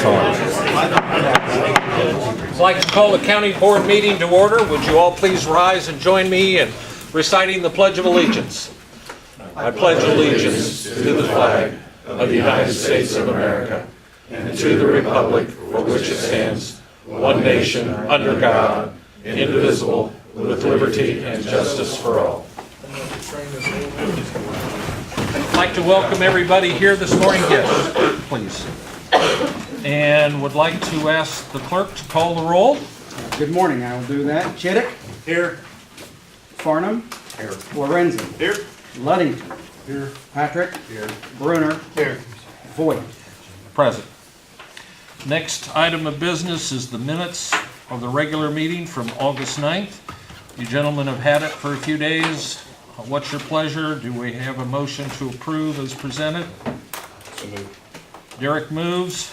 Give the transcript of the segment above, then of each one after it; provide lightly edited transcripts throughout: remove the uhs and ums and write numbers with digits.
I'd like to call the county board meeting to order. Would you all please rise and join me in reciting the Pledge of Allegiance? I pledge allegiance to the flag of the United States of America and to the republic for which it stands, one nation, under God, indivisible, with liberty and justice for all. I'd like to welcome everybody here this morning. Yes, please. And would like to ask the clerk to call the roll. Good morning, I will do that. Chittick? Here. Farnham? Here. Lorenzen? Here. Luddington? Here. Patrick? Here. Bruner? Here. Voigt? Present. Next item of business is the minutes of the regular meeting from August 9th. You gentlemen have had it for a few days. What's your pleasure? Do we have a motion to approve as presented? So moved. Derek moves.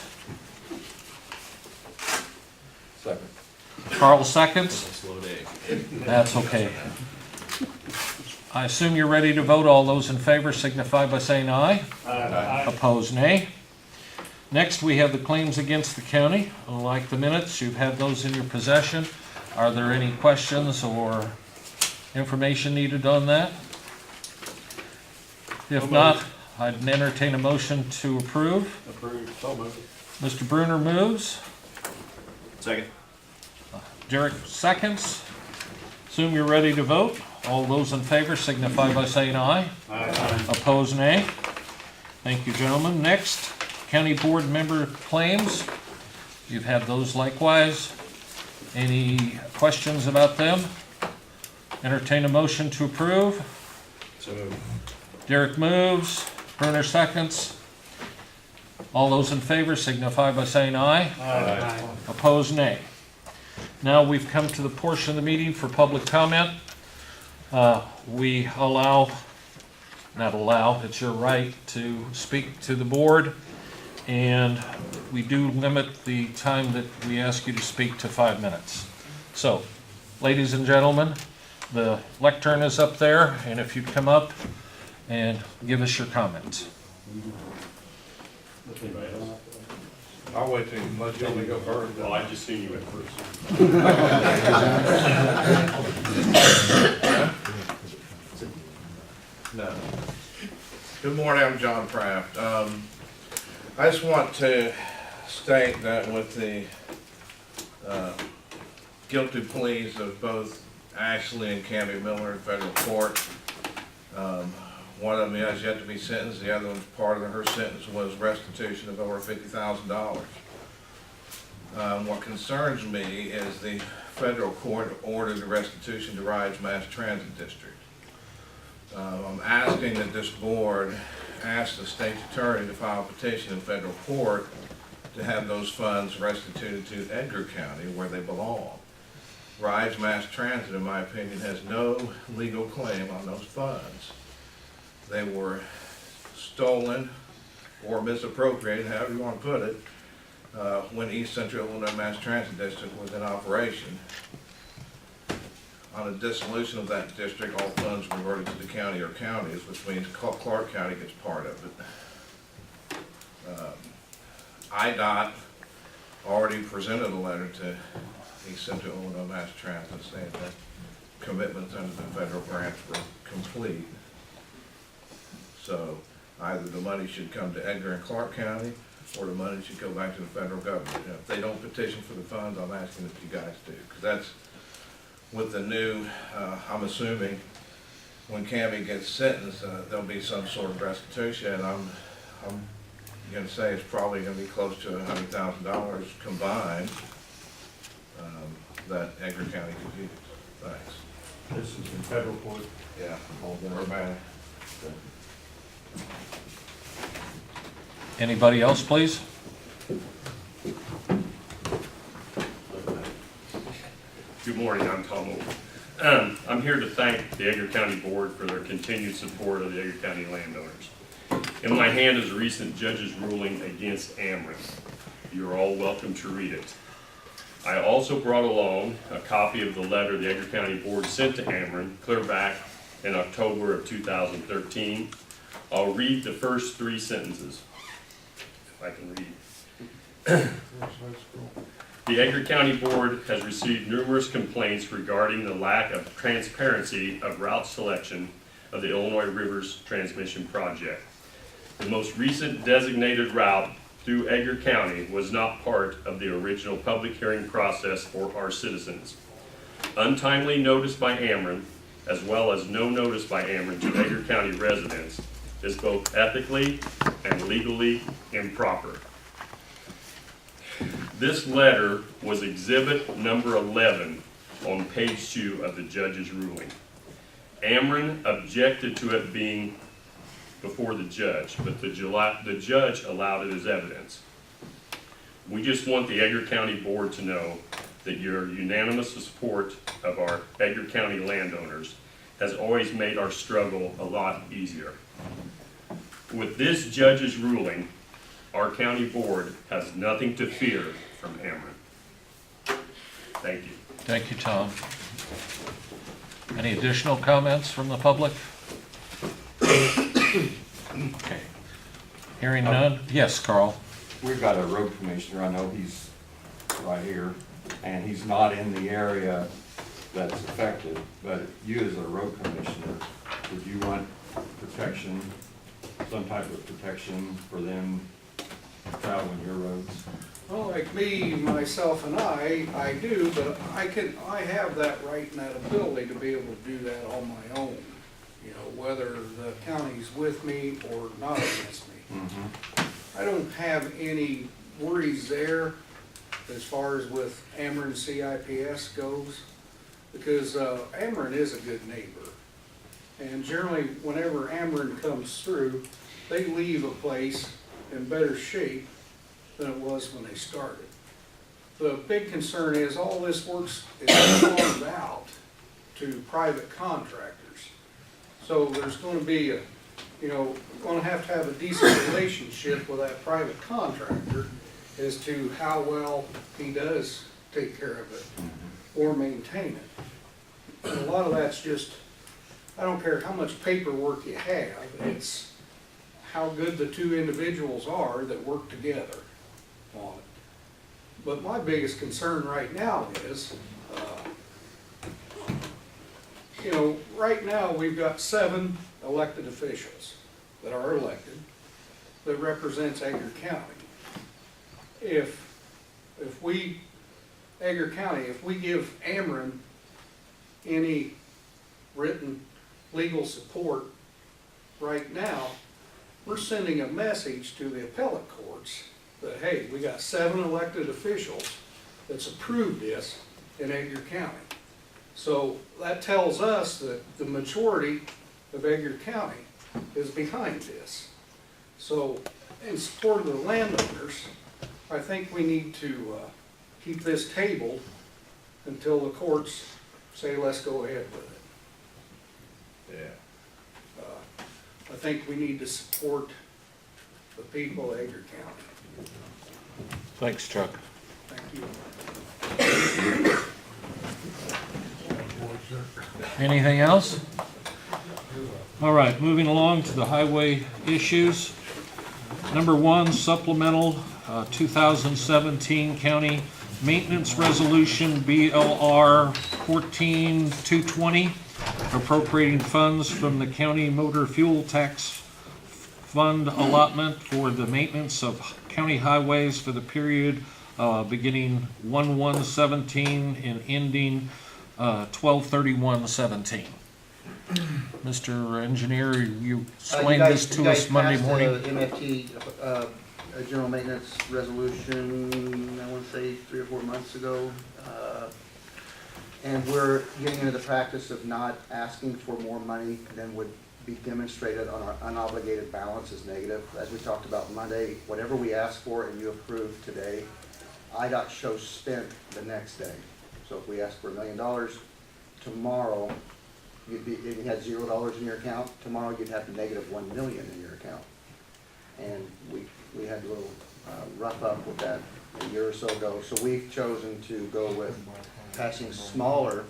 Second. Carl seconds. Slow day. That's okay. I assume you're ready to vote. All those in favor signify by saying aye. Aye. Opposed, nay. Next, we have the claims against the county. Like the minutes, you've had those in your possession. Are there any questions or information needed on that? If not, I'd entertain a motion to approve. Approved. So moved. Mr. Bruner moves. Second. Derek seconds. Assume you're ready to vote. All those in favor signify by saying aye. Aye. Opposed, nay. Thank you, gentlemen. Next, county board member claims. You've had those likewise. Any questions about them? Entertain a motion to approve. So moved. Derek moves. Bruner seconds. All those in favor signify by saying aye. Aye. Opposed, nay. Now we've come to the portion of the meeting for public comment. We it's your right to speak to the board, and we do limit the time that we ask you to speak to 5 minutes. So, ladies and gentlemen, the lectern is up there, and if you'd come up and give us your comments. I'll wait till unless you want me to go first. Well, I just seen you at first. No. Good morning, I'm John Praft. I just want to state that with the guilty pleas of both Ashley and Cammy Miller in federal court, one of them has yet to be sentenced, the other one's part of her sentence was restitution of over $50,000. What concerns me is the federal court ordered the restitution to Rides Mass Transit District. I'm asking that this board ask the state's attorney to file a petition in federal court to have those funds restituted to Edgar County where they belong. Rides Mass Transit, in my opinion, has no legal claim on those funds. They were stolen or misappropriated, however you want to put it, when East Central Illinois Mass Transit District was in operation. On the dissolution of that district, all funds reverted to the county or counties, which means Clark County gets part of it. IDOT already presented a letter to East Central Illinois Mass Transit saying that commitments under the federal grants were complete. So either the money should come to Edgar and Clark County, or the money should go back to the federal government. If they don't petition for the funds, I'm asking that you guys do, because that's with the new, I'm assuming when Cammy gets sentenced, there'll be some sort of restitution. I'm going to say it's probably going to be close to $100,000 combined that Edgar County could use. Thanks. This is in federal court. Yeah. Urbana. Anybody else, please? Good morning, I'm Tom Old. I'm here to thank the Edgar County Board for their continued support of the Edgar County landowners. In my hand is a recent judge's ruling against Ameren. You're all welcome to read it. I also brought along a copy of the letter the Edgar County Board sent to Ameren clear back in October of 2013. I'll read the first 3 sentences, if I can read. The Edgar County Board has received numerous complaints regarding the lack of transparency of route selection of the Illinois Rivers Transmission Project. The most recent designated route through Edgar County was not part of the original public hearing process for our citizens. Untimely notice by Ameren, as well as no notice by Ameren to Edgar County residents, is both ethically and legally improper. This letter was exhibit number 11 on page 2 of the judge's ruling. Ameren objected to it being before the judge, but the judge allowed it as evidence. We just want the Edgar County Board to know that your unanimous support of our Edgar County landowners has always made our struggle a lot easier. With this judge's ruling, our county board has nothing to fear from Ameren. Thank you. Thank you, Tom. Any additional comments from the public? Okay. Hearing none? Yes, Carl. We've got a road commissioner, I know he's right here, and he's not in the area that's affected, but you as a road commissioner, would you want protection, some type of protection for them traveling your roads? Well, like me, myself, and I do, but I have that right and that ability to be able to do that on my own. You know, whether the county's with me or not against me. I don't have any worries there as far as with Ameren CIPS goes, because Ameren is a good neighbor. And generally, whenever Ameren comes through, they leave a place in better shape than it was when they started. The big concern is all this works is farmed out to private contractors. So there's going to be going to have a decent relationship with that private contractor as to how well he does take care of it or maintain it. And a lot of that's just, I don't care how much paperwork you have, it's how good the two individuals are that work together on it. But my biggest concern right now is, right now we've got 7 elected officials that are elected that represents Edgar County. If Edgar County, if we give Ameren any written legal support right now, we're sending a message to the appellate courts that, hey, we got 7 elected officials that's approved this in Edgar County. So that tells us that the majority of Edgar County is behind this. So in support of the landowners, I think we need to keep this tabled until the courts say, let's go ahead with it. Yeah. I think we need to support the people of Edgar County. Thanks, Chuck. Thank you. Anything else? All right, moving along to the highway issues. Number 1, supplemental 2017 county maintenance resolution BLR 14220, appropriating funds from the county motor fuel tax fund allotment for the maintenance of county highways for the period beginning 1/1/17 and ending 12/31/17. Mr. Engineer, you explained this to us Monday morning. You guys passed the MFT general maintenance resolution, I want to say 3 or 4 months ago. And we're getting into the practice of not asking for more money than would be demonstrated on our unobligated balance as negative. As we talked about Monday, whatever we ask for and you approve today, IDOT shows spent the next day. So if we ask for $1 million, tomorrow, if you had $0 in your account, tomorrow you'd have negative $1 million in your account. And we had a little rough up with that a year or so ago. So we've chosen to go with passing smaller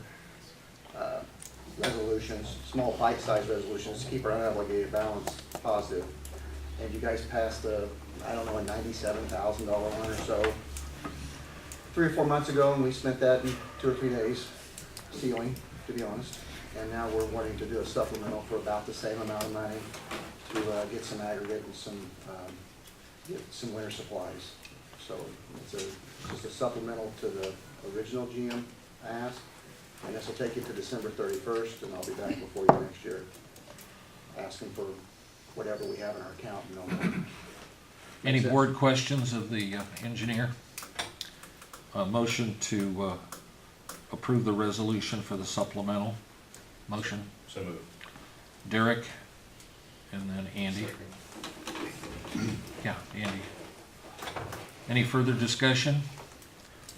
resolutions, small bite-sized resolutions to keep our unobligated balance positive. and you guys passed a, I don't know, a $97,000 one or so 3 or 4 months ago, and we spent that in 2 or 3 days sealing, to be honest. And now we're wanting to do a supplemental for about the same amount of money to get some aggregate and get some winter supplies. So it's just a supplemental to the original GM ask, and this will take you to December 31st, and I'll be back before you next year, asking for whatever we have in our account and no more. Any That's it. board questions of the engineer? A motion to approve the resolution for the supplemental. Motion. So moved. Derek, and then Andy. Yeah, Andy. Any further discussion?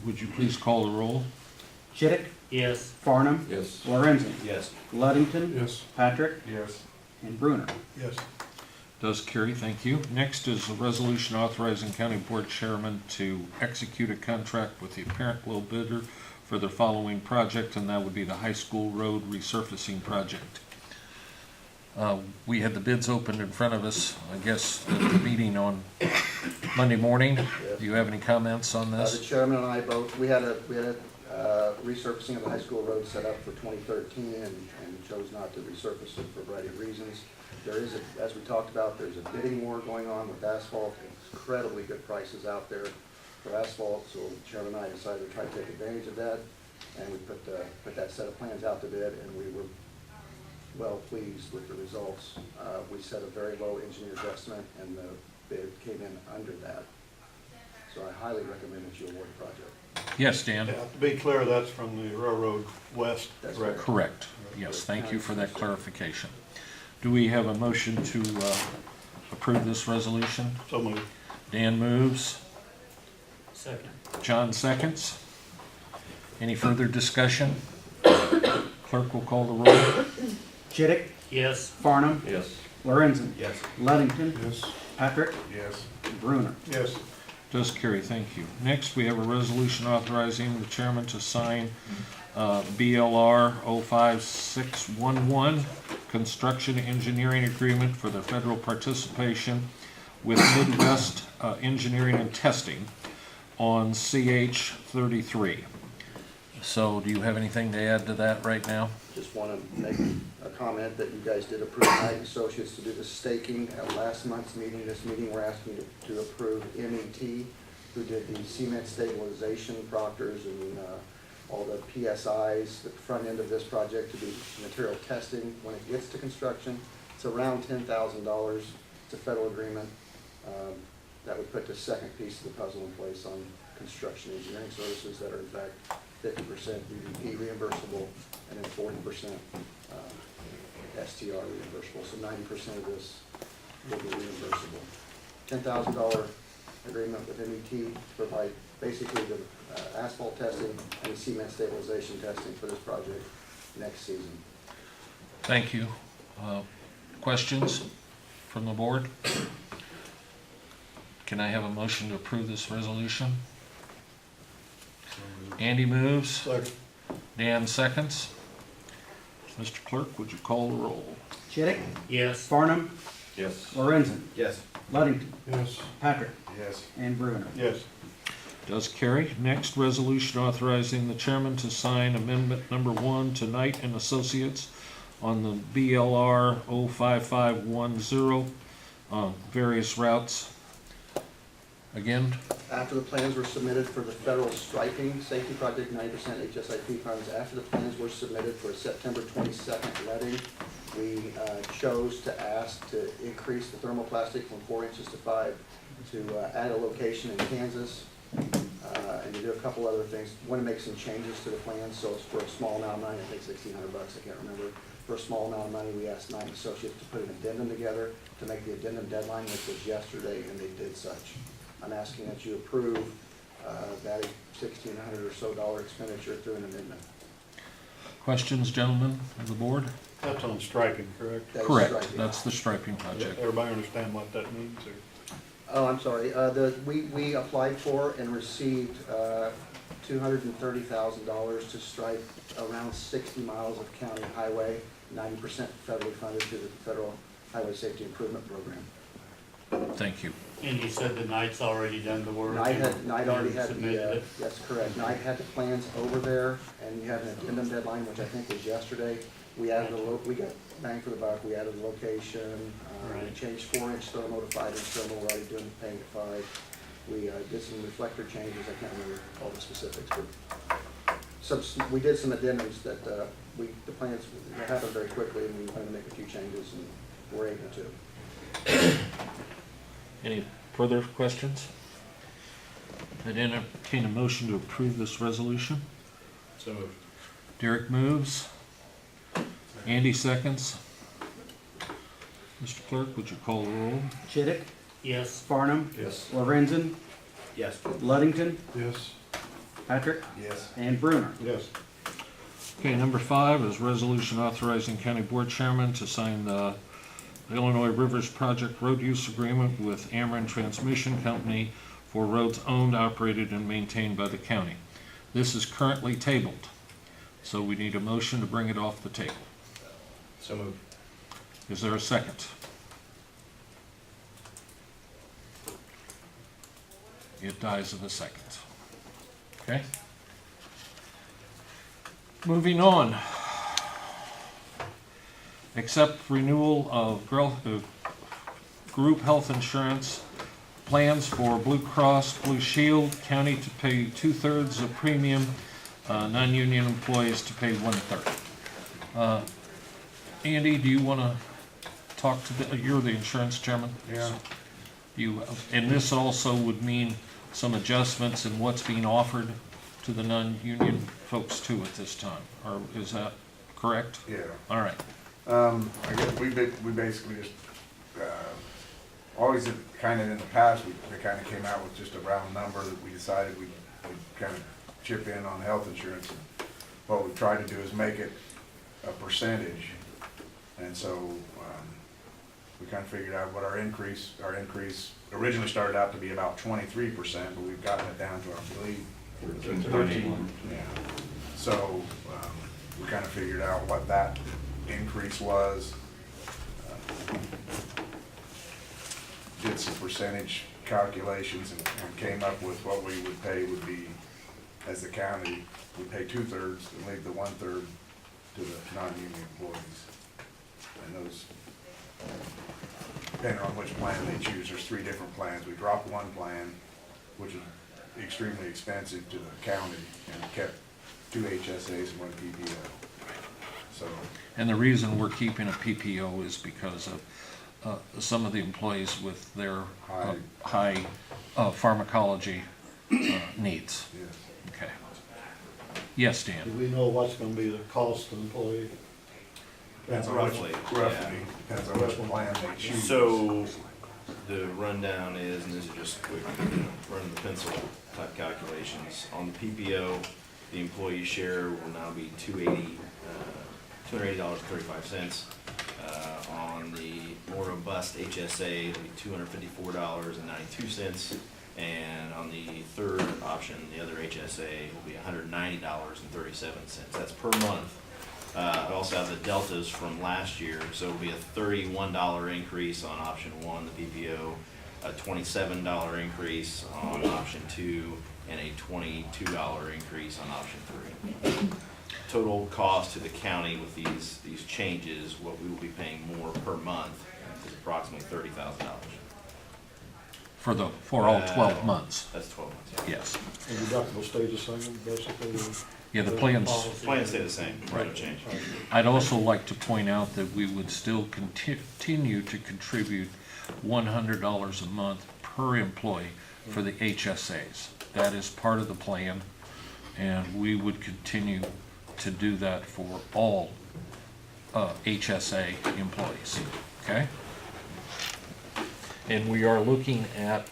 Would you please call the roll? Chittick? Yes. Farnum? Yes. Lorenzen? Yes. Luddington? Yes. Patrick? Yes. And Bruner? Yes. Does carry, thank you. Next is a resolution authorizing county board chairman to execute a contract with the apparent low bidder for the following project, and that would be the high school road resurfacing project. We had the bids opened in front of us, I guess, at the meeting on Monday morning. Do you have any comments on The this? chairman and I both, we had a resurfacing of the high school road set up for 2013 and chose not to resurface it for a variety of reasons. There is, as we talked about, there's a bidding war going on with asphalt, incredibly good prices out there for asphalt, so the chairman and I decided to try to take advantage of that, and we put that set of plans out to bid, and we were well pleased with the results. We set a very low engineer's estimate, and the bid came in under that. So I highly recommend that you award the project. Yes, Dan? Yeah, to be clear, that's from the railroad west. That's correct? Correct. Yes, thank you for that clarification. Do we have a motion to approve this resolution? So moved. Dan moves. Second. John seconds. Any further discussion? Clerk will call the roll. Chittick? Yes. Farnum? Yes. Lorenzen? Yes. Luddington? Yes. Patrick? Yes. And Bruner? Yes. Does carry, thank you. Next, we have a resolution authorizing the chairman to sign BLR 05611, construction engineering agreement for the federal participation with Midwest Engineering and Testing on CH 33. So do you have anything to add to that right now? Just want to make a comment that you guys did approve Knight Associates to do the staking at last month's meeting. This meeting, we're asking you to approve MET, who did the cement stabilization, proctors, and all the PSIs, the front end of this project to do material testing when it gets to construction. It's around $10,000. It's a federal agreement. That would put the second piece of the puzzle in place on construction engineering services that are in fact 50% UDP reimbursable and then 40% STR reimbursable. So 90% of this will be reimbursable. $10,000 agreement with MET to provide basically the asphalt testing and the cement stabilization testing for this project next season. Thank you. Questions from the board? Can I have a motion to approve this resolution? Andy moves. Second. Dan seconds. Mr. Clerk, would you call the roll? Chittick? Yes. Farnum? Yes. Lorenzen? Yes. Luddington? Yes. Patrick? Yes. And Bruner? Yes. Does carry. Next, resolution authorizing the chairman to sign amendment number 1 to Knight and Associates on the BLR 05510 various routes. Again, After the plans were submitted for the federal striping safety project, 90% HSIP funds, after the plans were submitted for a September 22nd letting, we chose to ask to increase the thermoplastic from 4 inches to 5, to add a location in Kansas, and to do a couple other things. Want to make some changes to the plans, so it's for a small amount of money, I think $1,600, I can't remember. For a small amount of money, we asked Knight Associates to put an addendum together to make the addendum deadline, which was yesterday, and they did such. I'm asking that you approve that $1,600 or so expenditure through an amendment. questions, gentlemen of the board? That's on striping, correct? That is Correct. striping. That's the striping project. Everybody understand what that means, or? Oh, I'm sorry. We applied for and received $230,000 to stripe around 60 miles of county highway, 90% federally funded through the Federal Highway Safety Improvement Program. Thank you. And you said the Knight's already done the work? Knight already had Submitted the, it? that's correct, Knight had the plans over there, and you had an addendum deadline, which I think was yesterday. We added we got bang for the buck, we added a location, we Right. changed 4-inch thermal to 5-inch thermal, we're already doing paying at 5. We did some reflector changes, I can't remember all the specifics, but we did some addendums that, the plans happened very quickly, and we wanted to make a few changes, and we're able to. Any further questions? I'd entertain a motion to approve this resolution. So moved. Derek moves. Andy seconds. Mr. Clerk, would you call the roll? Chittick, Yes. Farnum, Yes. Lorenzen, Yes. Luddington, Yes. Patrick, Yes. and Brunner. Yes. Okay, number 5 is resolution authorizing county board chairman to sign the Illinois Rivers Project road use agreement with Ameren Transmission Company for roads owned, operated, and maintained by the county. This is currently tabled, so we need a motion to bring it off the table. So moved. Is there a second? It dies in a second. Okay? Moving on. Accept renewal of group health insurance plans for Blue Cross Blue Shield, county to pay 2/3 of premium, non-union employees to pay 1/3. Andy, do you want to talk to you're the insurance chairman? Yeah. And this also would mean some adjustments in what's being offered to the non-union folks too at this time, or is that correct? Yeah, All right. I guess we basically just, always kind of in the past, we kind of came out with just a round number that we decided we'd kind of chip in on health insurance. What we've tried to do is make it a percentage, and so we kind of figured out what our increase originally started out to be about 23%, but we've gotten it down to, I believe, 13. Yeah. So we kind of figured out what that increase was. Did some percentage calculations and came up with what we would pay would be, as the county, we pay 2/3 and leave the 1/3 to the non-union employees. And those, depending on which plan they choose, there's 3 different plans. We dropped one plan, which is extremely expensive to the county, and kept 2 HSAs and 1 PPO. So, And the reason we're keeping a PPO is because of some of the employees with their high pharmacology needs. yes. Okay. Yes, Do Dan? we know what's gonna be the cost to employee? Depends on Roughly, depends on which plan they choose. So the rundown is, and this is just quick, run the pencil type calculations. On the PPO, the employee share will now be $280.35. On the more robust HSA, it'll be $254.92. And on the third option, the other HSA, will be $190.37. That's per month. I also have the deltas from last year, so it'll be a $31 increase on option 1, the PPO, a $27 increase on option 2, and a $22 increase on option 3. Total cost to the county with these changes, what we will be paying more per month is approximately $30,000. For all 12 months, That's 12 months, yeah. yes. And deductible stays the same, basically? Yeah, the plans, Plans stay the same, no change. I'd also like to point out that we would still continue to contribute $100 a month per employee for the HSAs. That is part of the plan, and we would continue to do that for all HSA employees, okay? And we are looking at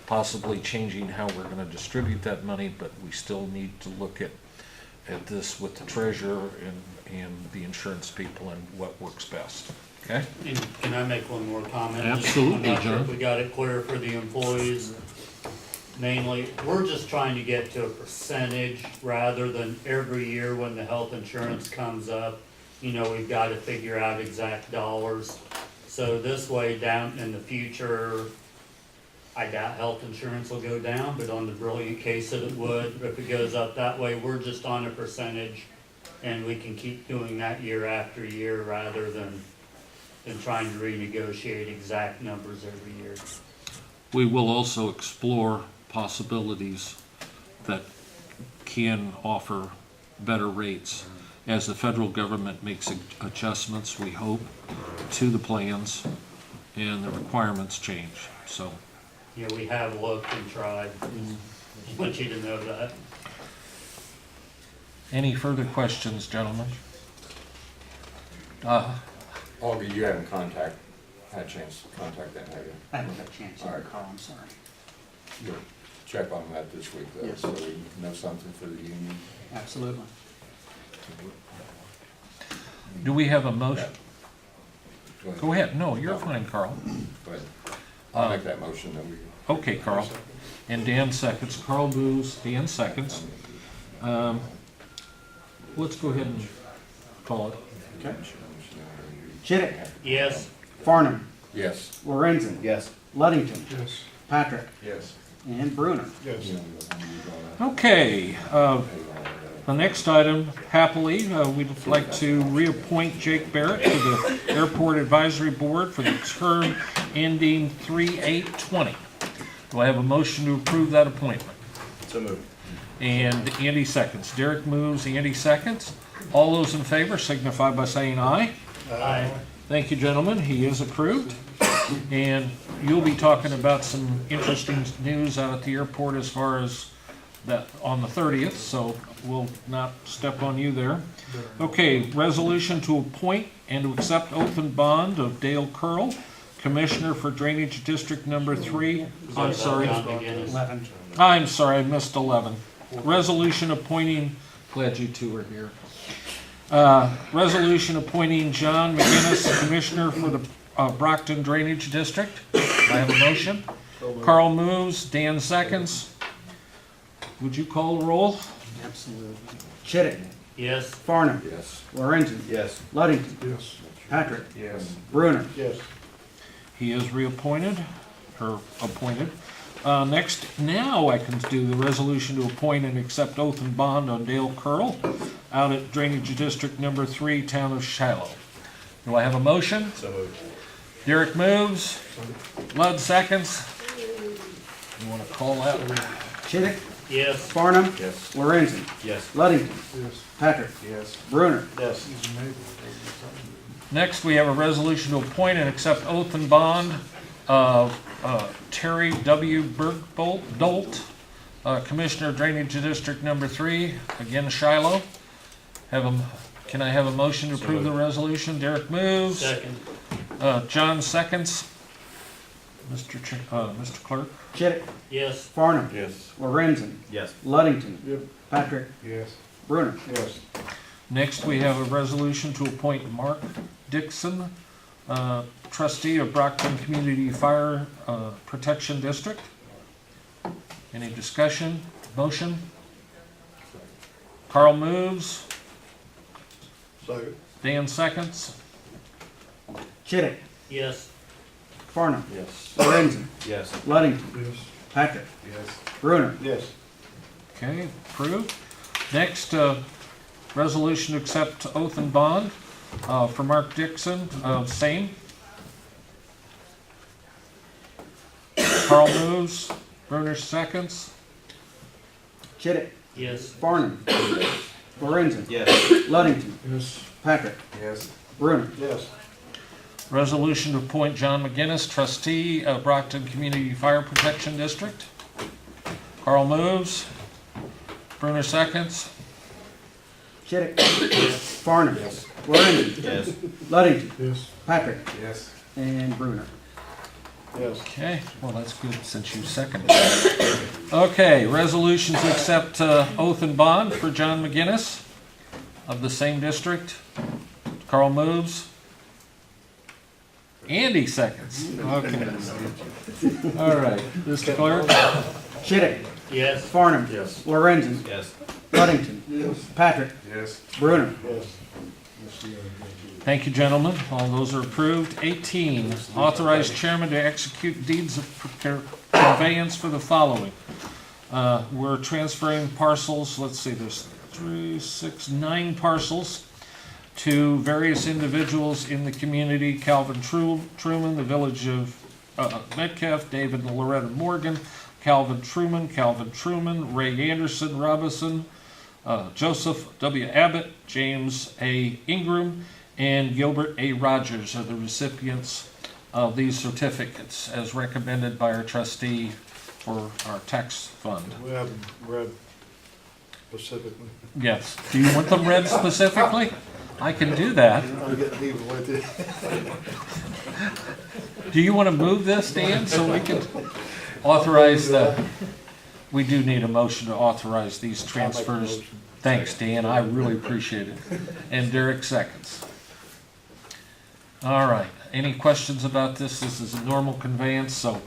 possibly changing how we're gonna distribute that money, but we still need to look at this with the treasurer and the insurance people and what works best, okay? And can I make one more comment? Absolutely, I'm not sure John. if we got it clear for the employees. Mainly, we're just trying to get to a percentage rather than every year when the health insurance comes up, we've got to figure out exact dollars. So this way, down in the future, I doubt health insurance will go down, but on the brilliant case that it would, if it goes up that way, we're just on a percentage. And we can keep doing that year after year rather than trying to renegotiate exact numbers every year. We will also explore possibilities that can offer better rates as the federal government makes adjustments, we hope, to the plans and the requirements change. So, Yeah, we have looked and tried. I want you to know that. any further questions, gentlemen? Augie, you haven't had a chance to contact them, have you? I haven't got a chance All to right. call, I'm sorry. You'll check on that this week, though, Yes. so we know something for the union. Absolutely. Do we have a motion? Go ahead. Go ahead. No, you're fine, Carl. Go ahead. I'll make that motion, then we. Okay, Carl. And Dan seconds. Carl moves, Dan seconds. Let's go ahead and call it. Okay. Chittick, Yes, Farnum, Yes. Lorenzen, Yes. Luddington, Yes. Patrick, Yes. and Bruner. Yes. Okay, the next item, happily, we'd like to reappoint Jake Barrett to the Airport Advisory Board for the term ending 3/8/20. Do I have a motion to approve that appointment? So moved. And Andy seconds. Derek moves, Andy seconds. All those in favor signify by saying aye. aye. Thank you, gentlemen. He is approved. And you'll be talking about some interesting news out at the airport as far as that on the 30th, so we'll not step on you there. Okay, resolution to appoint and to accept oath and bond of Dale Curl, Commissioner for Drainage District Number 3. I'm sorry. John McGinnis. 11. I'm sorry, I missed 11. Resolution appointing, glad you two are here. Resolution appointing John McGinnis, Commissioner for the Brockton Drainage District. I have a motion. Carl moves, Dan seconds. Would you call the roll? Absolutely. Chittick, Yes, Farnum, Yes. Lorenzen, Yes. Luddington, Yes. Patrick, Yes. Bruner. Yes. He is reappointed, or appointed. Next, now I can do the resolution to appoint and accept oath and bond on Dale Curl out at Drainage District Number 3, Town of Shiloh. Do I have a motion? So moved. Derek moves. Ludd seconds. You want to call that? Chittick, yes, Farnum, Yes. Lorenzen, Yes. Luddington, Yes. Patrick, Yes. Bruner. Yes. Next, we have a resolution to appoint and accept oath and bond of Terry W. Bergbolt, Commissioner Drainage District Number 3, again Shiloh. Can I have a motion to approve the resolution? Derek moves. second, John seconds. Mr. Clerk? Chittick, yes, Farnum, Yes. Lorenzen, Yes. Luddington, Yep. Patrick, Yes. Bruner. Yes. Next, we have a resolution to appoint Mark Dixon, trustee of Brockton Community Fire Protection District. Any discussion? Motion? Carl moves. Second. Dan seconds. Chittick, yes, Farnum, Yes. Lorenzen, Yes. Luddington, Yes. Patrick, Yes. Bruner. Yes. Okay, approved. Next, resolution to accept oath and bond for Mark Dixon, same. Carl moves. Bruner seconds. Chittick, yes, Farnum, Lorenzen, Yes. Luddington, Yes. Patrick, Yes. Bruner. Yes. Resolution to appoint John McGinnis, trustee of Brockton Community Fire Protection District. Carl moves. Bruner seconds. Chittick, Farnum, Lorenzen, Yes. Luddington, Yes. Patrick, Yes. and Bruner. Yes. Okay, well, that's good since you seconded. Okay, resolution to accept oath and bond for John McGinnis of the same district. Carl moves. Andy seconds. Okay. All right, Mr. Clerk. Chittick, yes, Farnum, Yes. Lorenzen, Yes. Luddington, Patrick, Yes. Bruner. Yes. Thank you, gentlemen. All those are approved. 18, authorize chairman to execute deeds of conveyance for the following. We're transferring parcels, let's see, there's 3, 6, 9 parcels to various individuals in the community. Calvin Truman, the village of Metcalf, David and Loretta Morgan, Calvin Truman, Ray Anderson Robinson, Joseph W. Abbott, James A. Ingram, and Gilbert A. Rogers are the recipients of these certificates as recommended by our trustee for our tax fund. We have them read specifically. Yes. Do you want them read specifically? I can do that. I'll get even with it. Do you want to move this, Dan, so we can authorize we do need a motion to authorize these transfers. Thanks, Dan, I really appreciate it. And Derek seconds. All right, any questions about this? This is a normal conveyance, so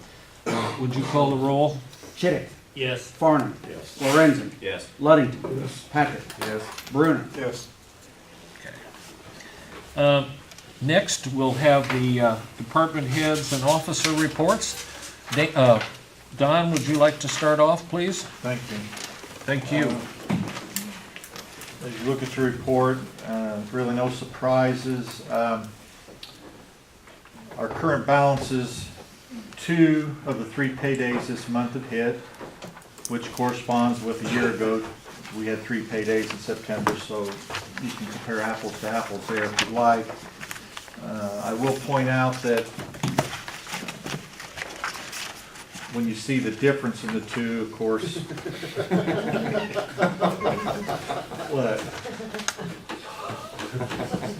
would you call the roll? Chittick. Yes. Farnum. Yes. Lorenzen. Yes. Luddington. Yes. Patrick. Yes. Bruner. Yes. Next, we'll have the department heads and officer reports. Don, would you like to start off, please? Thank you. Thank you. As you look at your report, really no surprises. Our current balances, 2 of the 3 paydays this month have hit, which corresponds with a year ago. We had 3 paydays in September, so you can compare apples to apples there if you'd like. I will point out that when you see the difference in the 2, of course. What?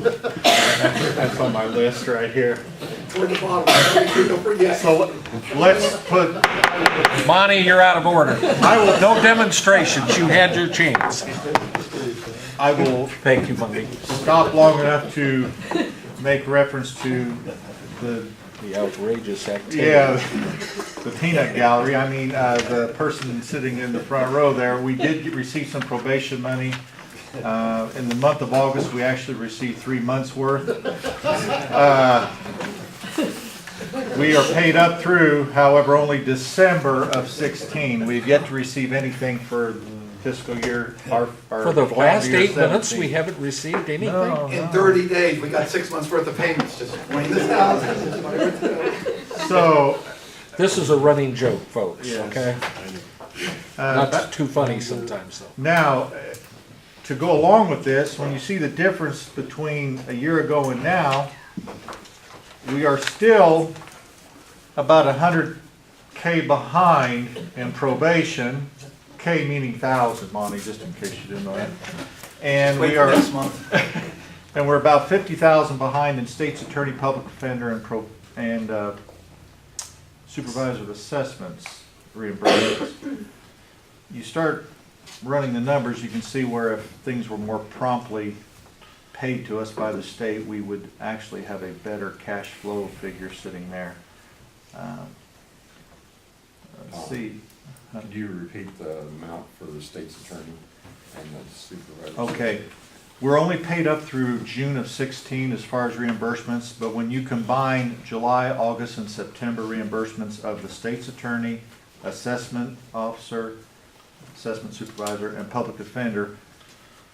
That's on my list right here. So let's put, Monty, you're out of order. No demonstrations, you had your chance. I will Thank you, Monty. stop long enough to make reference to the, The outrageous activity. yeah, the peanut gallery. I mean, the person sitting in the front row there, we did receive some probation money. In the month of August, we actually received 3 months' worth. We are paid up through, however, only December of 16. We've yet to receive anything for fiscal year, our For the last calendar year 8 minutes, 17. we haven't received anything? No, In no. 30 days, we got 6 months worth of payments, just point this out. So, This is a running joke, folks, Yes. okay? that- Not too funny sometimes, though. now, to go along with this, when you see the difference between a year ago and now, we are still about 100K behind in probation, K meaning thousand, Monty, just in case you didn't know that. And Wait we for are, next month. and we're about 50,000 behind in state's attorney, public defender, and supervisor of assessments reimbursements. You start running the numbers, you can see where if things were more promptly paid to us by the state, we would actually have a better cash flow figure sitting there. Let's see. Do you repeat the amount for the state's attorney and the supervisor? Okay, we're only paid up through June of 16 as far as reimbursements, but when you combine July, August, and September reimbursements of the state's attorney, assessment officer, assessment supervisor, and public defender,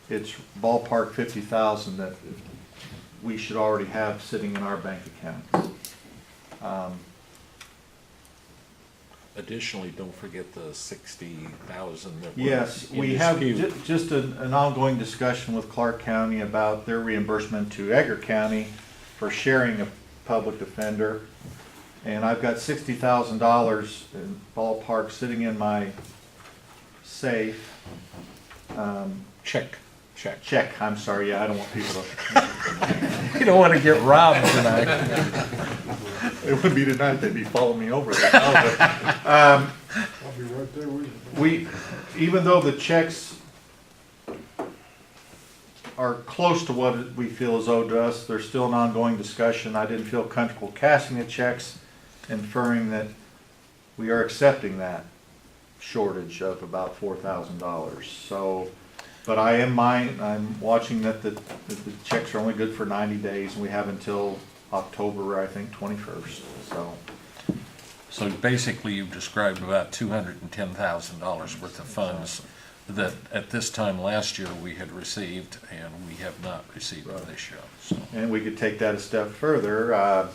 it's ballpark 50,000 that we should already have sitting in our bank account. Additionally, don't forget the 60,000 that were Yes, in we have dispute. just an ongoing discussion with Clark County about their reimbursement to Edgar County for sharing a public defender. And I've got $60,000 in ballpark sitting in my safe. Check. Check, I'm sorry, yeah, I don't want people to, You don't want to get robbed tonight. it would be tonight, they'd be following me over there. I'll be right there with you. We, even though the checks are close to what we feel is owed to us, there's still an ongoing discussion. I didn't feel comfortable casting the checks, inferring that we are accepting that shortage of about $4,000. So But I'm watching that the checks are only good for 90 days, and we have until October, I think, 21st, so. So basically, you've described about $210,000 worth of funds that at this time last year we had received, and we have not received this year, so. And we could take that a step further. I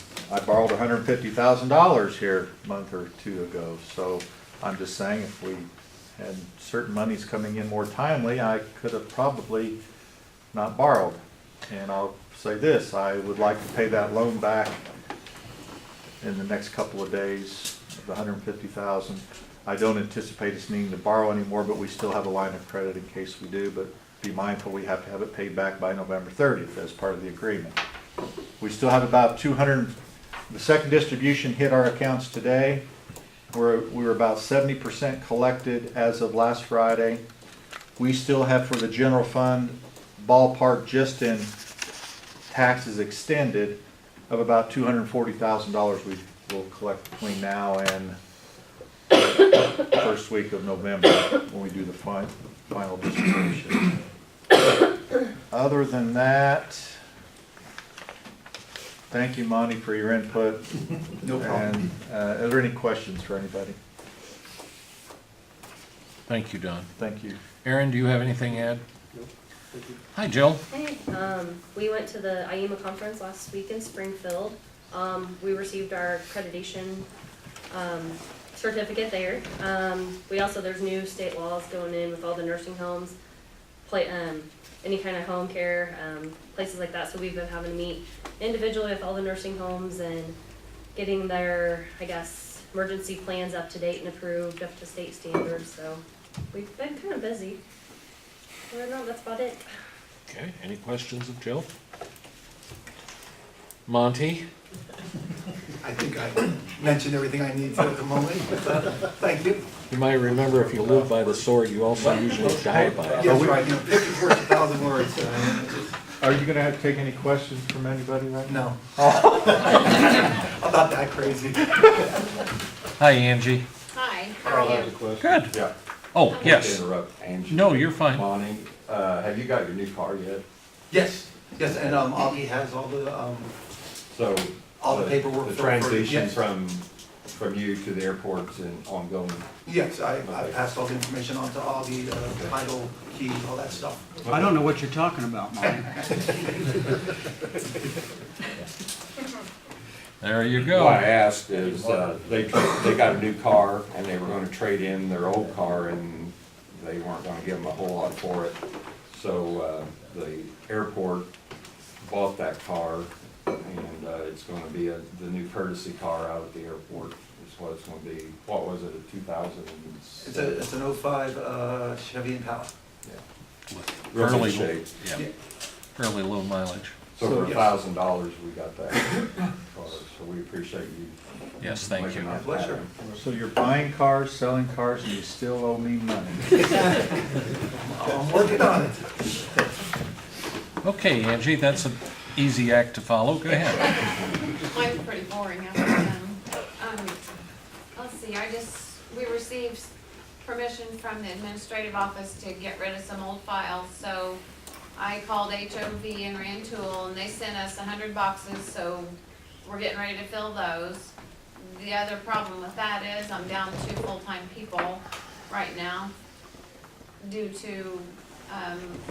borrowed $150,000 here a month or two ago, so I'm just saying if we had certain monies coming in more timely, I could have probably not borrowed. And I'll say this, I would like to pay that loan back in the next couple of days, the $150,000. I don't anticipate us needing to borrow anymore, but we still have a line of credit in case we do, but be mindful we have to have it paid back by November 30th as part of the agreement. We still have about the second distribution hit our accounts today. We were about 70% collected as of last Friday. We still have for the general fund ballpark just in taxes extended of about $240,000 we will collect between now and first week of November when we do the final distribution. Other than that, thank you, Monty, for your input. No problem. And are there any questions for anybody? Thank you, Don. Thank you. Aaron, do you have anything to add? Hi, Jill. Hey, we went to the IEMA conference last week in Springfield. We received our accreditation certificate there. We also, there's new state laws going in with all the nursing homes, any kind of home care, places like that. So we've been having to meet individually with all the nursing homes and getting their, I guess, emergency plans up to date and approved up to state standards. So we've been kind of busy. I don't know, that's about it. Okay, any questions of Jill? Monty? I think I mentioned everything I need to at the moment. Thank you. You might remember if you live by the sword, you also usually die by it. Yes, right, 50 towards 1,000 words. Are you going to take any questions from anybody right now? No. I'm not that crazy. Hi, Angie. Hi, how Carl are has a you? question. Good. Yeah. Oh, To yes. interrupt Angie. No, you're fine. Bonnie, have you got your new car yet? Yes, yes, and Augie has all the So. All the paperwork The for- transition yes. from you to the airport's and ongoing. Yes, I passed all the information on to Augie, title, key, all that stuff. I don't know what you're talking about, Mom. There you go. Why I asked is, they got a new car and they were gonna trade in their old car and they weren't gonna give them a whole lot for it. So, the airport bought that car and, it's gonna be the new courtesy car out at the airport. Is what it's gonna be. What was it, a 2000? It's an 05 Chevy Impala. Real Fairly good low- shape. Yeah, fairly low mileage. So for yes. $1,000, we got that car, so we appreciate you. Yes, thank you. making that Pleasure. happen. So you're buying cars, selling cars, and you still owe me money. I'm working on it. Okay, Angie, that's an easy act to follow. Go ahead. Mine's pretty boring after them. Let's see, we received permission from the administrative office to get rid of some old files, so I called HOV and Rantoul, and they sent us 100 boxes, so we're getting ready to fill those. The other problem with that is I'm down 2 full-time people right now due to,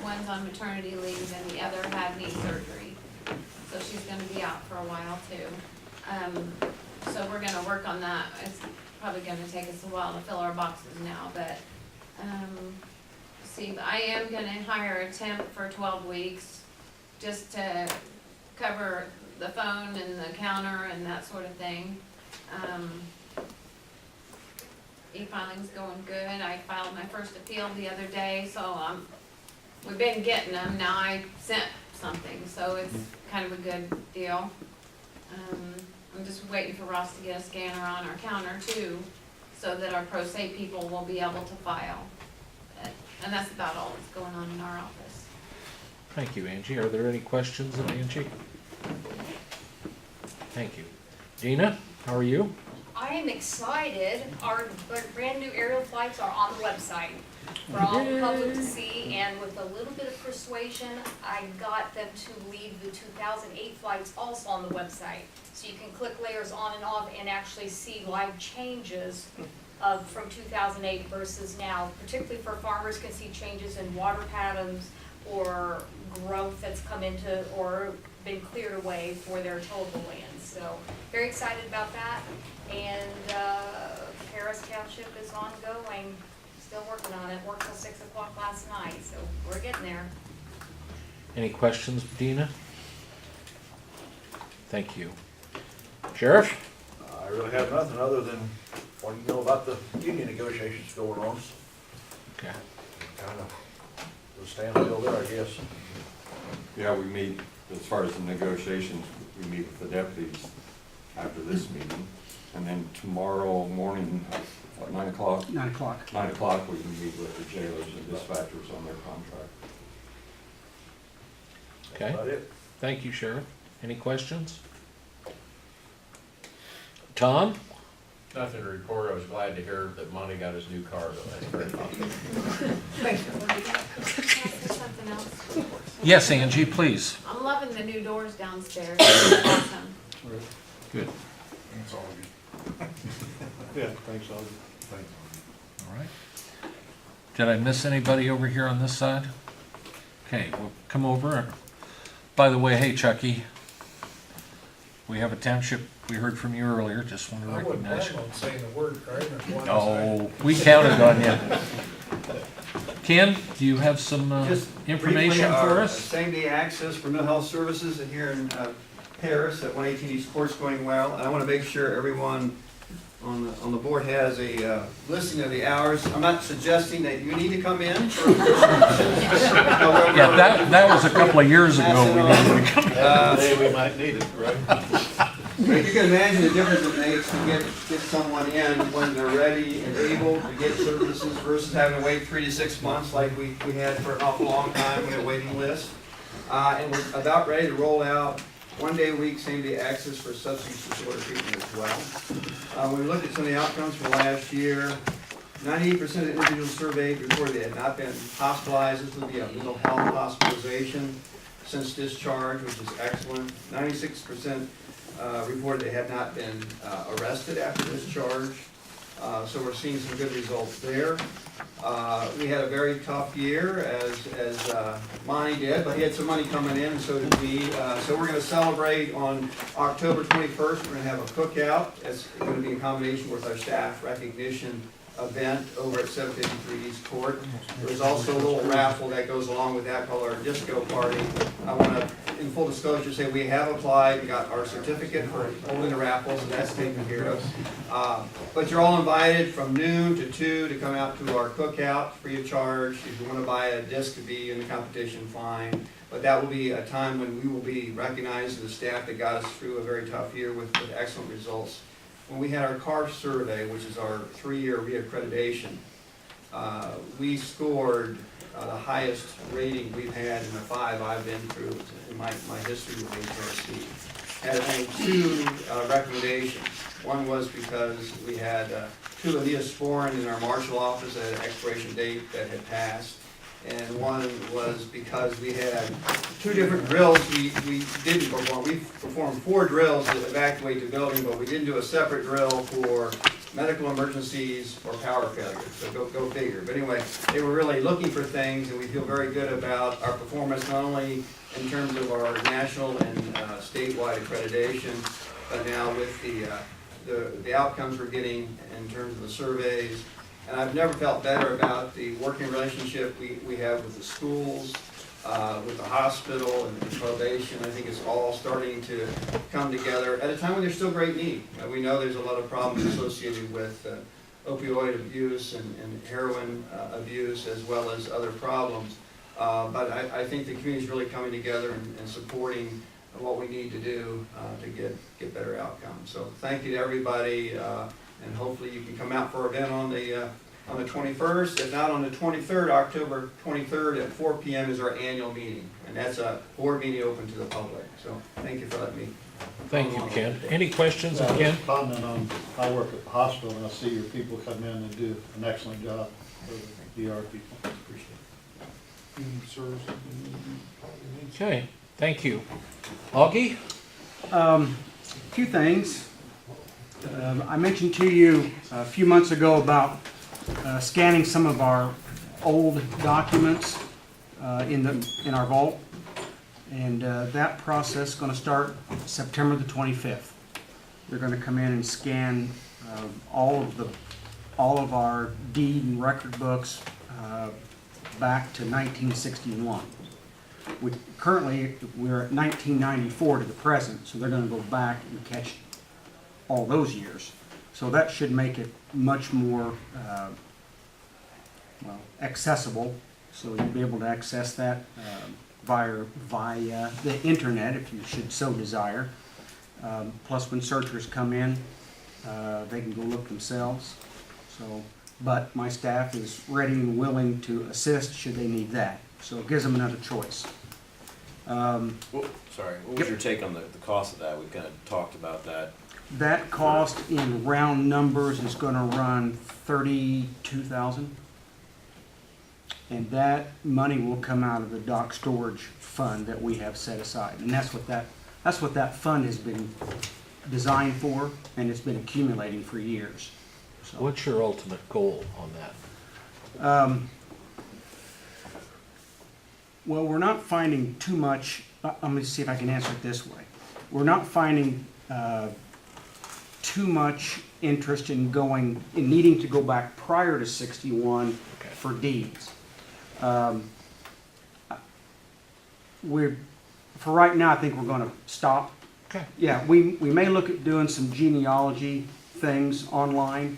one's on maternity leave and the other had knee surgery. So she's gonna be out for a while too. So we're gonna work on that. It's probably gonna take us a while to fill our boxes now, but, but I am gonna hire a temp for 12 weeks just to cover the phone and the counter and that sort of thing. E-filing's going good. I filed my first appeal the other day, so we've been getting them. Now I sent something, so it's kind of a good deal. I'm just waiting for Ross to get a scanner on our counter too, so that our pro se people will be able to file. And that's about all that's going on in our office. Thank you, Angie. Are there any questions of Angie? Thank you. Gina, how are you? I am excited. Our brand new aerial flights are on the website. for all the public to see, and with a little bit of persuasion, I got them to leave the 2008 flights also on the website. So you can click layers on and off and actually see live changes from 2008 versus now, particularly for farmers can see changes in water patterns or growth that's come into or been cleared away for their tillable lands. So very excited about that. And Paris Township is ongoing, still working on it, worked till 6 o'clock last night, so we're getting there. Any questions, Dina? Thank you. Sheriff? I really have nothing other than what you know about the union negotiations going on. Okay. Kind of the standstill there, I guess. Yeah, we meet, as far as the negotiations, we meet with the deputies after this meeting. And then tomorrow morning, what, 9 o'clock? 9 o'clock. 9 o'clock, we can meet with the jailers and dispatchers on their contract. Okay. About it. Thank you, Sheriff. Any questions? Tom? Nothing to report. I was glad to hear that Monty got his new car, though. That's very positive. Can I say something else? Yes, Angie, please. I'm loving the new doors downstairs. It's awesome. Good. That's all of you. Yeah, thanks, Audrey. Thanks. All right. Did I miss anybody over here on this side? Okay, we'll come over. By the way, hey Chucky, we have a township, we heard from you earlier, just want to I wouldn't recognize plan you. on saying the word, Craig. Oh, we counted on you. Ken, do you have some Just information briefly, for our us? Same-day access for mental health services here in Paris at 118 East Court's going well. And I want to make sure everyone on the board has a listing of the hours. I'm not suggesting that you need to come in. Yeah, that was a couple of years ago. We needed to come. Hey, we might need it, right? But you can imagine the difference it makes to get someone in when they're ready and able to get services versus having to wait 3 to 6 months like we had for an awful long time. We had a waiting list. And we're about ready to roll out 1 day a week, same-day access for substance disorder treatment as well. When we looked at some of the outcomes from last year, 98% of the individuals surveyed reported they had not been hospitalized. This would be a mental health hospitalization since discharge, which is excellent. 96% reported they had not been arrested after discharge. So we're seeing some good results there. We had a very tough year, as Monty did, but he had some money coming in, and so did we. So we're going to celebrate on October 21st. We're going to have a cookout. It's going to be in combination with our staff recognition event over at 753 East Court. There's also a little raffle that goes along with that called our disco party. I want to, in full disclosure, say we have applied, we got our certificate for holding the raffle, so that's taken care of. But you're all invited from noon to 2 to come out to our cookout, free of charge. If you want to buy a disc to be in the competition, fine. But that will be a time when we will be recognized as the staff that got us through a very tough year with excellent results. When we had our CAR survey, which is our 3-year reaccreditation, we scored the highest rating we've had in the 5 I've been through in my history with HRC. Had only 2 recommendations. One was because we had 2 Neosporin in our marshal office at an expiration date that had passed. And one was because we had 2 different drills we didn't perform. We performed 4 drills to evacuate the building, but we didn't do a separate drill for medical emergencies or power failure. So go figure. But anyway, they were really looking for things, and we feel very good about our performance, not only in terms of our national and statewide accreditation, but now with the outcomes we're getting in terms of the surveys. And I've never felt better about the working relationship we have with the schools, with the hospital and probation. I think it's all starting to come together at a time when there's still great need. We know there's a lot of problems associated with opioid abuse and heroin abuse, as well as other problems. But I think the community is really coming together and supporting what we need to do to get better outcomes. So thank you to everybody. And hopefully you can come out for our event on the 21st. If not, on the 23rd, October 23rd at 4 p.m. is our annual meeting. And that's a board meeting open to the public. So thank you for letting me. Thank you, Ken. Any questions of Ken? Comment on, I work at the hospital and I see your people come in and do an excellent job. DR people. Okay, thank you. Augie? Few things. I mentioned to you a few months ago about scanning some of our old documents in our vault. And that process is going to start September the 25th. They're going to come in and scan all of our deed and record books back to 1961. Currently, we're at 1994 to the present, so they're going to go back and catch all those years. So that should make it much more accessible. So you'll be able to access that via the internet if you should so desire. Plus, when searchers come in, they can go look themselves. So, but my staff is ready and willing to assist should they need that. So it gives them another choice. Sorry, what was your take on the cost of that? We've kind of talked about that. That cost in round numbers is going to run $32,000, and that money will come out of the dock storage fund that we have set aside, and that's what that fund has been designed for, and it's been accumulating for years. So, What's your ultimate goal on that? Well, we're not finding too much. Let me see if I can answer it this way. We're not finding too much interest in needing to go back prior to 61 for deeds. For right now, I think we're going to stop. Okay. Yeah, we may look at doing some genealogy things online,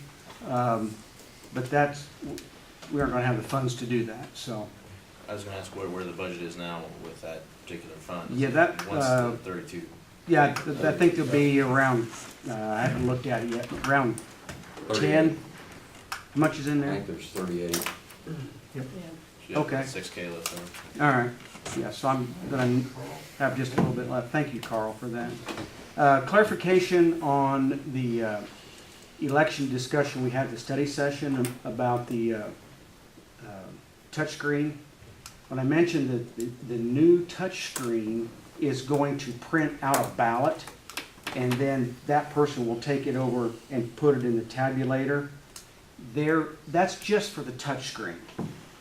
but we aren't going to have the funds to do that. So. I was gonna ask where the budget is now with that particular fund. Yeah, that, What's the 32? Yeah, I think there'll be around, I haven't looked at it yet, around 10. How much is in I there? think there's 38. Yep. Yeah, Okay. 6K left over. All right, yeah, so I'm gonna have just a little bit left. Thank you, Carl, for that. Clarification on the election discussion we had at the study session about the touchscreen. When I mentioned that the new touchscreen is going to print out a ballot, and then that person will take it over and put it in the tabulator. That's just for the touchscreen.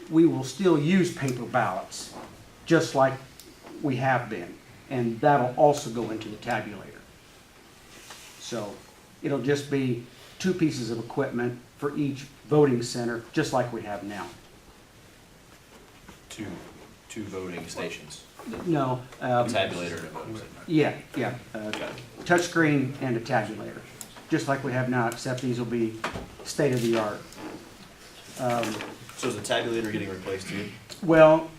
We will still use paper ballots, just like we have been, and that'll also go into the tabulator. So it'll just be 2 pieces of equipment for each voting center, just like we have now. Two voting stations. No. Tabulator and a voting station. Yeah. Touchscreen and a tabulator, just like we have now, except these will be state of the art. So is the tabulator getting replaced too? Well,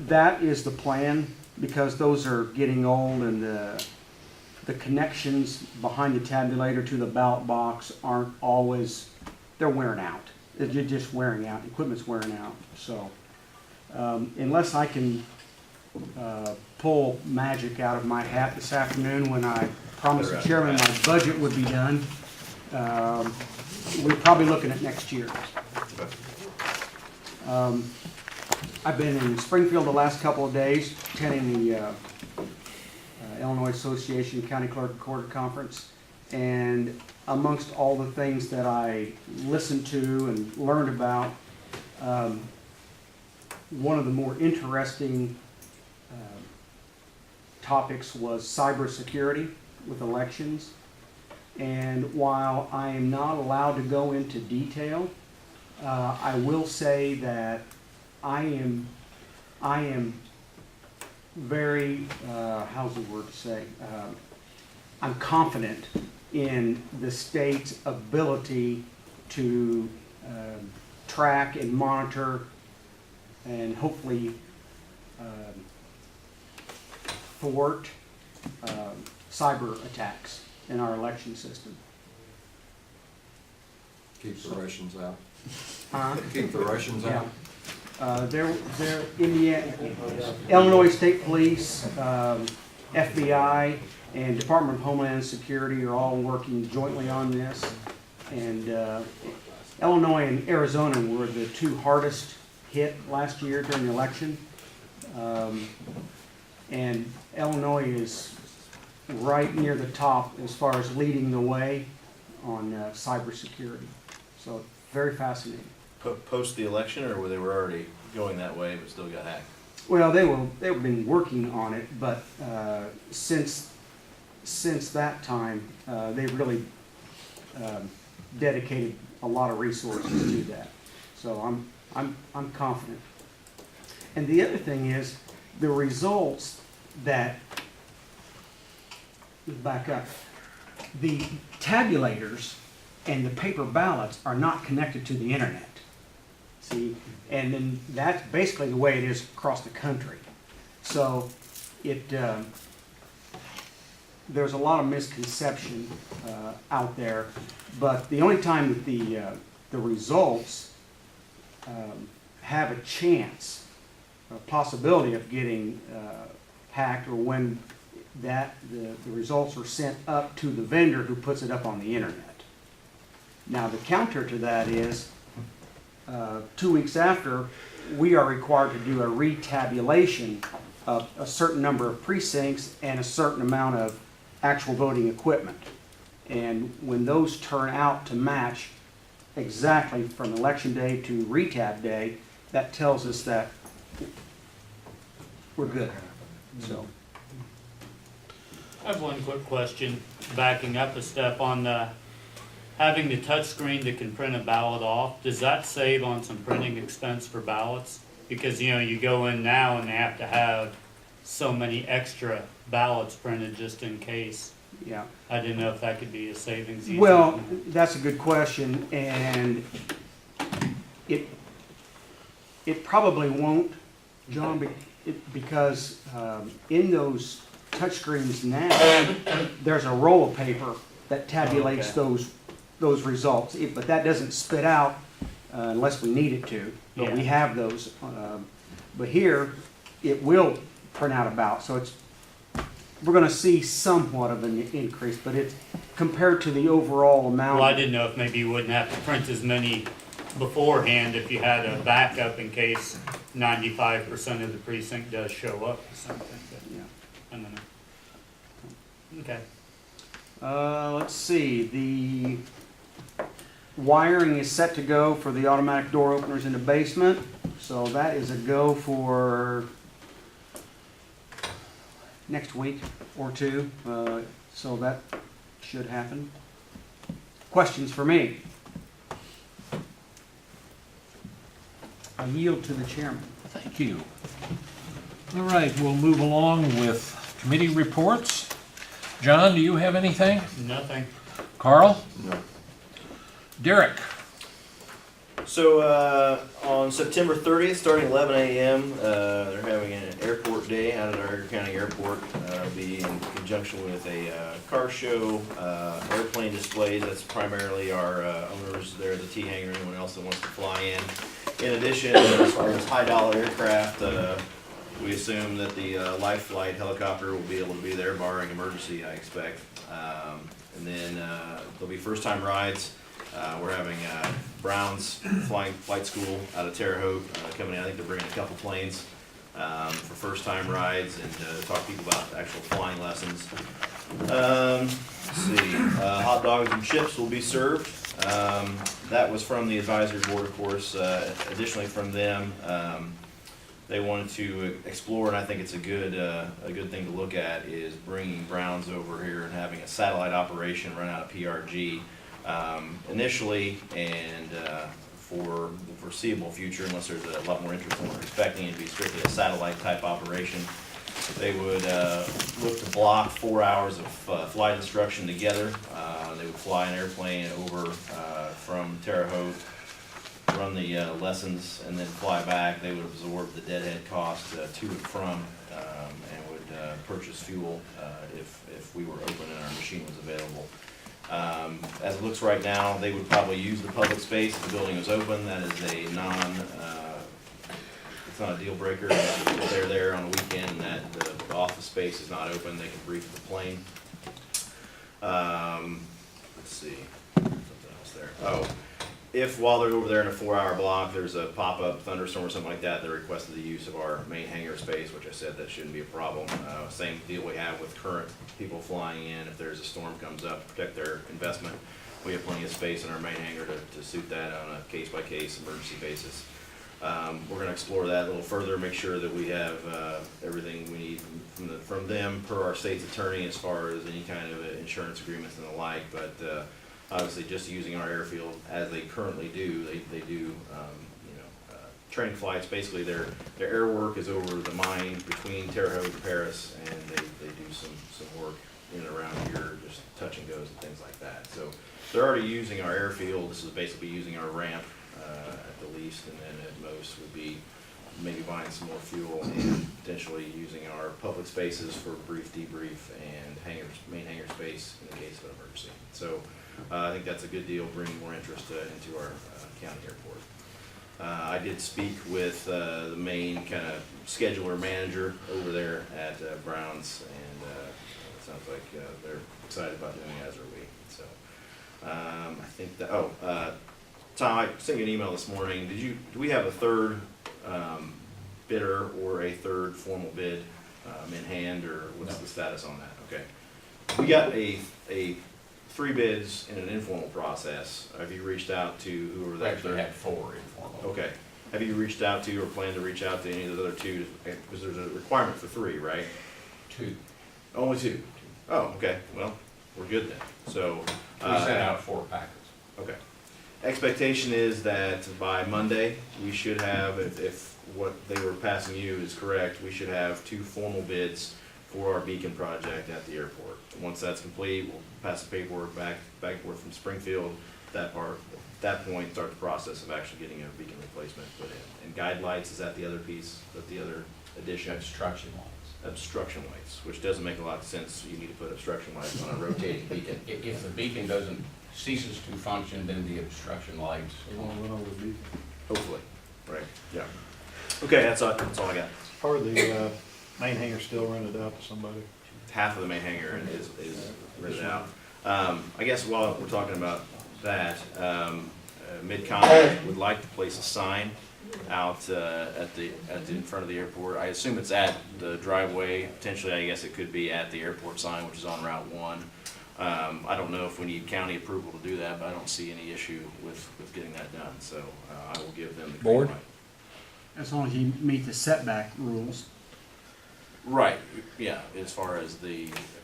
that is the plan, because those are getting old, and the connections behind the tabulator to the ballot box aren't always, they're wearing out. They're just wearing out, the equipment's wearing out. So unless I can pull magic out of my hat this afternoon when I promised the chairman my budget would be done, we're probably looking at next year. I've been in Springfield the last couple of days attending the Illinois Association County Clerk Recorder Conference, and amongst all the things that I listened to and learned about, one of the more interesting topics was cybersecurity with elections. And while I am not allowed to go into detail, I will say that I am very, how's the word to say? I'm confident in the state's ability to track and monitor and hopefully thwart cyber attacks in our election system. Keep the Russians out. Huh? Keep the Russians Yeah. out. They're Indiana, Illinois State Police, FBI, and Department of Homeland Security are all working jointly on this. And Illinois and Arizona were the 2 hardest hit last year during the election. And Illinois is right near the top as far as leading the way on cybersecurity. So very fascinating. Post the election, or were they already going that way but still got hacked? Well, they've been working on it, but since that time, they've really dedicated a lot of resources to that. So I'm confident. And the other thing is the results that, back up, the tabulators and the paper ballots are not connected to the internet. See, and then that's basically the way it is across the country. So there's a lot of misconception out there, but the only time that the results have a chance, a possibility of getting hacked, or when the results are sent up to the vendor who puts it up on the internet. Now the counter to that is 2 weeks after, we are required to do a retabulation of a certain number of precincts and a certain amount of actual voting equipment. And when those turn out to match exactly from election day to retab day, that tells us that we're good. So, I have one quick question, backing up a step on the having the touch screen that can print a ballot off. Does that save on some printing expense for ballots? Because, you know, you go in now and they have to have so many extra ballots printed just in case. yeah. I didn't know if that could be a savings. either. Well, that's a good question, and it probably won't, John, because in those touchscreens now, there's a roll of paper that tabulates those results. But that doesn't spit out unless we need it to. But we have those. But here, it will print out a ballot. So we're going to see somewhat of an increase, but it's compared to the overall amount. Well, I didn't know if maybe you wouldn't have to print as many beforehand if you had a backup in case 95% of the precinct does show up or something. But Yeah. I don't know. Okay. Let's see, the wiring is set to go for the automatic door openers in the basement. So that is a go for next week or two. So that should happen. Questions for me? I yield to the chairman. Thank you. All right, we'll move along with committee reports. John, do you have anything? Nothing. Carl? No. Derek? So on September 30th, starting 11 a.m., they're having an airport day out at our Edgar County Airport. It'll be in conjunction with a car show, airplane displays. That's primarily our owners there at the T-hangar, anyone else that wants to fly in. In addition, as far as high-dollar aircraft, we assume that the life flight helicopter will be able to be there, barring emergency, I expect. And then there'll be first-time rides. We're having Brown's Flying Flight School out of Terre Haute coming in. I think they're bringing a couple planes for first-time rides and talk to people about actual flying lessons. Let's see, hot dogs and chips will be served. That was from the advisory board, of course. Additionally, from them, they wanted to explore, and I think it's a good thing to look at, is bringing Brown's over here and having a satellite operation run out of PRG. Initially, and for the foreseeable future, unless there's a lot more interest than we're expecting, it'd be strictly a satellite type operation. They would look to block 4 hours of flight instruction together. They would fly an airplane over from Terre Haute, run the lessons, and then fly back. They would absorb the deadhead cost to and from, and would purchase fuel if we were open and our machine was available. As it looks right now, they would probably use the public space if the building was open. That is a it's not a deal breaker. If they're there on a weekend and that the office space is not open, they can brief the plane. Let's see, something else there. Oh, if while they're over there in a 4-hour block, there's a pop-up thunderstorm or something like that, they requested the use of our main hangar space, which I said that shouldn't be a problem. Same deal we have with current people flying in. If there's a storm comes up, to protect their investment, we have plenty of space in our main hangar to suit that on a case-by-case emergency basis. We're gonna explore that a little further, make sure that we have everything we need from them per our state's attorney as far as any kind of insurance agreements and the like, but obviously just using our airfield as they currently do, they do training flights. Basically their air work is over the mine between Terre Haute and Paris, and they do some work in and around here, just touch and goes and things like that. So they're already using our airfield. This is basically using our ramp at the least, and then at most would be maybe buying some more fuel and potentially using our public spaces for brief debrief and main hangar space in the case of an emergency. So I think that's a good deal, bringing more interest into our county airport. I did speak with the main kind of scheduler manager over there at Brown's, and it sounds like they're excited about doing it, as are we. So I think that, Tom, I sent you an email this morning. Do we have a third bidder or a third formal bid in hand, or what's the status on that? Okay. We got a 3 bids in an informal process. Have you reached out to whoever We that? actually had 4 informal. Okay. Have you reached out to or plan to reach out to any of the other 2? Because there's a requirement for 3, right? 2. Only 2. Oh, okay. Well, we're good then. So We sent out 4 packets. okay. Expectation is that by Monday, we should have, if what they were passing you is correct, we should have 2 formal bids for our beacon project at the airport. Once that's complete, we'll pass the paperwork back and forth from Springfield. At that point, start the process of actually getting a beacon replacement put in. And guide lights, is that the other piece, the other addition? Obstruction lights. Obstruction lights, which doesn't make a lot of sense. You need to put obstruction lights on a rotating beacon. If the beacon ceases to function, then the obstruction lights. Hopefully, right, yeah. Okay, that's all I got. Part of the main hangar still rented out to somebody. Half of the main hangar is rented out. I guess while we're talking about that, Mid-Con would like to place a sign out in front of the airport. I assume it's at the driveway. Potentially, I guess it could be at the airport sign, which is on Route 1. I don't know if we need county approval to do that, but I don't see any issue with getting that done. So I will give them the green Board? light. As long as you meet the setback rules. Right, yeah, as far as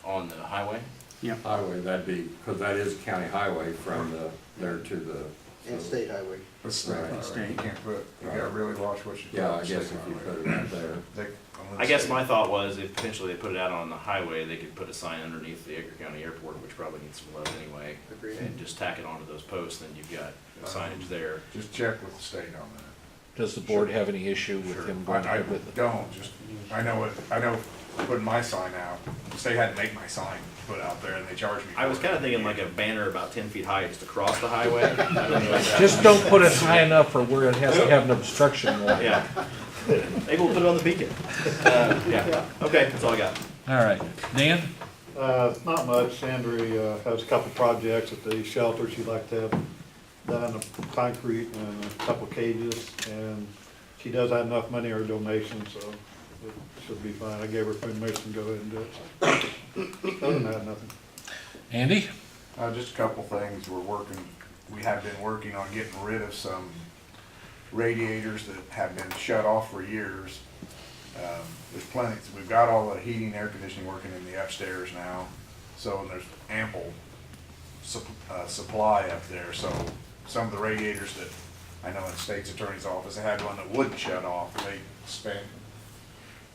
on the highway? Highway, that'd be, because that is county highway from there to the. And state highway. You can't you gotta really watch what you do. Yeah, I guess if you put it out there. I guess my thought was if potentially they put it out on the highway, they could put a sign underneath the Edgar County Airport, which probably needs some love anyway. Agreed. And just tack it onto those posts, then you've got signage there. Just check with the state on that. Does the board have any issue with him going I ahead with it? don't, I know putting my sign out, the state had to make my sign put out there and they charged me. I was kind of thinking like a banner about 10 feet high just across the highway. I don't know if that- Just don't put it high enough for where it has to have an obstruction line. Yeah. Maybe we'll put it on the beacon. Yeah, okay, that's all I got. All right. Dan? Not much. Sandra has a couple projects at the shelter she'd like to have done, concrete and a couple cages, and she does have enough money in her donation, so it should be fine. I gave her permission to go ahead and do it. Other than that, nothing. Andy? Just a couple things. We have been working on getting rid of some radiators that have been shut off for years. There's plenty, we've got all the heating, air conditioning working in the upstairs now, so there's ample supply up there. So some of the radiators that I know in the state's attorney's office, they had one that wouldn't shut off. They spent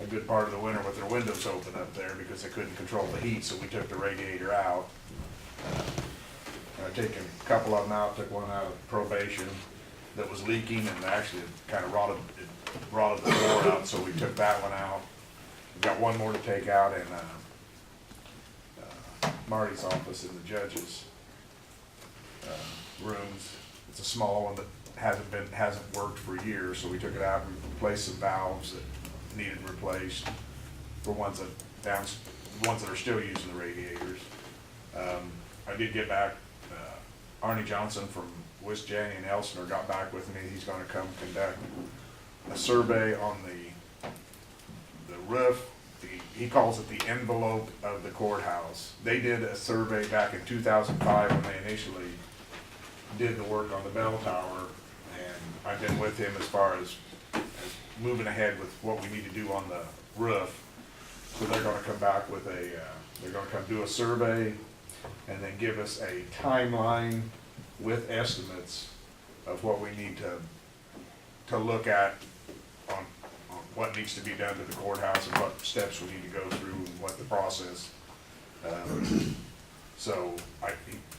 a good part of the winter with their windows open up there because they couldn't control the heat, so we took the radiator out. I've taken a couple of them out, took one out of probation that was leaking and actually kind of rotted the floor out, so we took that one out. We've got one more to take out in Marty's office in the judge's rooms. It's a small one that hasn't worked for years, so we took it out and replaced some valves that needed replaced for ones that are still using the radiators. I did get back Arnie Johnson from West Janney and Elsinore got back with me. He's gonna come conduct a survey on the roof. He calls it the envelope of the courthouse. They did a survey back in 2005 when they initially did the work on the bell tower, and I've been with him as far as moving ahead with what we need to do on the roof. So they're gonna come back with they're gonna come do a survey and then give us a timeline with estimates of what we need to look at on what needs to be done to the courthouse and what steps we need to go through and what the process. So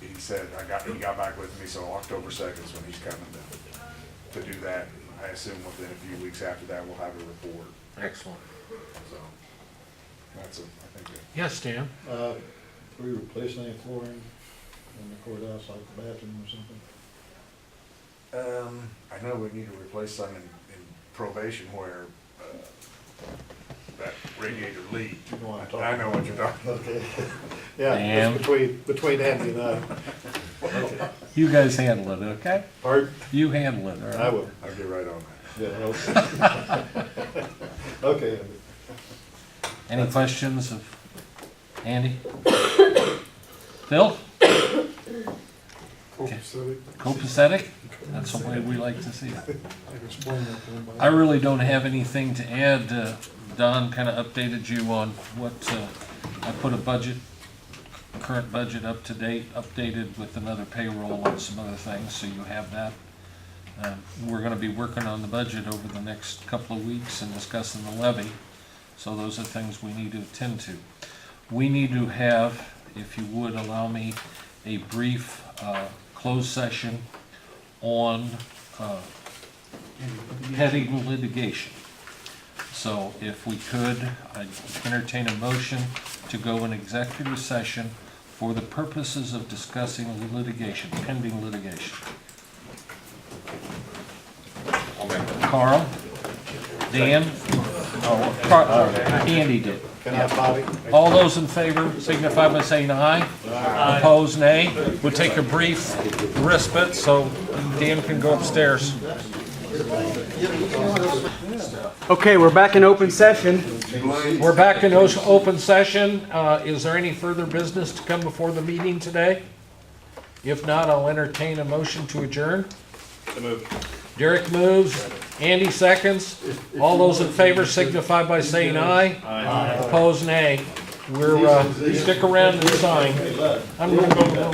he said, he got back with me, so October 2nd is when he's coming to do that. I assume within a few weeks after that, we'll have a report. Excellent. So that's I think. Yes, Dan? Do we replace any flooring in the courthouse, like the bathroom or something? I know we need to replace some in probation where that radiator leaked. You know what I'm talking I know what you're talking about. Okay. Yeah, Damn. it's between Andy and I. Okay. You guys handle it, okay? Pardon? You handle it, all right? I will. I'll get right on that. Yeah, okay. Okay. Any questions of Andy? Phil? Copacetic? That's the way we like to see it. I really don't have anything to add. Don kind of updated you on what, I put a current budget up to date, updated with another payroll and some other things, so you have that. We're going to be working on the budget over the next couple of weeks and discussing the levy, so those are things we need to attend to. We need to have, if you would allow me, a brief closed session on pending litigation. So if we could, I'd entertain a motion to go in executive session for the purposes of discussing litigation, pending litigation. Carl? Dan? Andy did. Can I, Bobby? All those in favor signify by saying aye. Aye. Opposed, nay. We'll take a brief respite so Dan can go upstairs. Okay, we're back in open session. We're back in open session. Is there any further business to come before the meeting today? If not, I'll entertain a motion to adjourn. So moved. Derek moves. Andy seconds. All those in favor signify by saying aye. Aye. Opposed, nay. We're stick around and sign. I'm going to go.